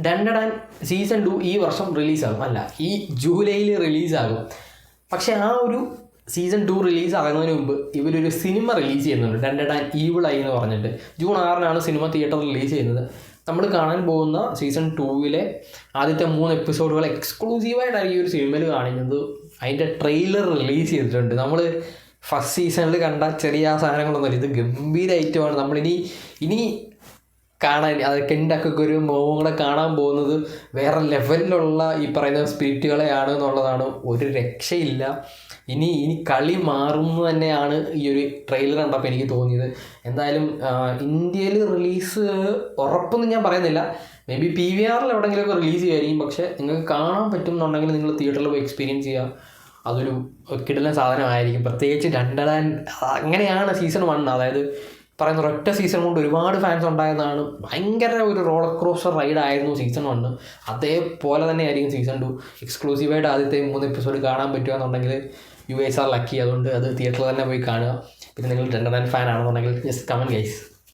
ഡണ്ടഡാൻ season 2 ഈ വർഷം റിലീസാകും, അല്ല ഈ ജൂലൈയിൽ റിലീസാകും. പക്ഷേ ആ ഒരു സീസൺ 2 റിലീസാകുന്നതിന് മുമ്പ് ഇവരൊരു സിനിമ റിലീസ് ചെയ്യുന്നുണ്ട്, ഡണ്ടഡാൻ ഈവിൾ ഐ എന്ന് പറഞ്ഞിട്ട്. ജൂൺ 6 സിനിമ തിയേറ്ററിൽ റിലീസ് ചെയ്യുന്നത്. നമ്മൾ കാണാൻ പോകുന്ന സീസൺ 2 ആദ്യത്തെ 3 എപ്പിസോഡുകൾ എക്സ്ക്ലൂസീവായിട്ടായിരിക്കും ഈ ഒരു സിനിമയിൽ കാണിക്കുന്നത്. അതിൻ്റെ ട്രെയിലർ റിലീസ് ചെയ്തിട്ടുണ്ട്. നമ്മൾ ഫസ്റ്റ് സീസണിൽ കണ്ട ചെറിയ സാധനങ്ങളൊന്നുമല്ല, ഇത് ഗംഭീര ഐറ്റമാണ്. ഇനി കാണാൻ അതൊക്കെ ഒക്കെ ഒരു മോവും കൂടെ കാണാൻ പോകുന്നത് വേറെ ലെവലിലുള്ള ഈ പറയുന്ന സ്പിരിറ്റുകളെയാണ് എന്നുള്ളതാണ്. ഒരു രക്ഷയില്ല. ഇനി കളി മാറുന്നു തന്നെയാണ് ഈ ഒരു ട്രെയിലർ കണ്ടപ്പോൾ എനിക്ക് തോന്നിയത്. എന്തായാലും ഇന്ത്യയിൽ റിലീസ് ഉറപ്പൊന്നും ഞാൻ പറയുന്നില്ല, മേ ബി PVR എവിടെയെങ്കിലുമൊക്കെ റിലീസ് ചെയ്യുമായിരിക്കും. പക്ഷേ നിങ്ങൾക്ക് കാണാൻ പറ്റും എന്നുണ്ടെങ്കിൽ നിങ്ങൾ തിയേറ്ററിൽ പോയി എക്സ്പീരിയൻസ് ചെയ്യുക. അതൊരു കിടിലൻ സാധനമായിരിക്കും. പ്രത്യേകിച്ച് ഡണ്ടഡാൻ അങ്ങനെയാണ് സീസൺ 1, അതായത് പറയുന്ന ഒരൊറ്റ സീസൺ കൊണ്ട് ഒരുപാട് ഫാൻസ് ഉണ്ടായതാണ്. ഭയങ്കര ഒരു റോളർ കോസ്റ്റർ റൈഡായിരുന്നു സീസൺ 1. അതേപോലെ തന്നെ ആയിരിക്കും സീസൺ 2. എക്സ്ക്ലൂസീവായിട്ട് ആദ്യത്തെ 3 എപ്പിസോഡ് കാണാൻ പറ്റുക എന്നുണ്ടെങ്കിൽ യു എസ് ആർ ലക്കി. അതുകൊണ്ട് അത് തിയേറ്ററിൽ തന്നെ പോയി കാണുക. പിന്നെ നിങ്ങൾ ഡണ്ടഡാൻ ഫാൻ ആണെന്നുണ്ടെങ്കിൽ ജസ്റ്റ് കമൻറ്റ് ഗൈസ്.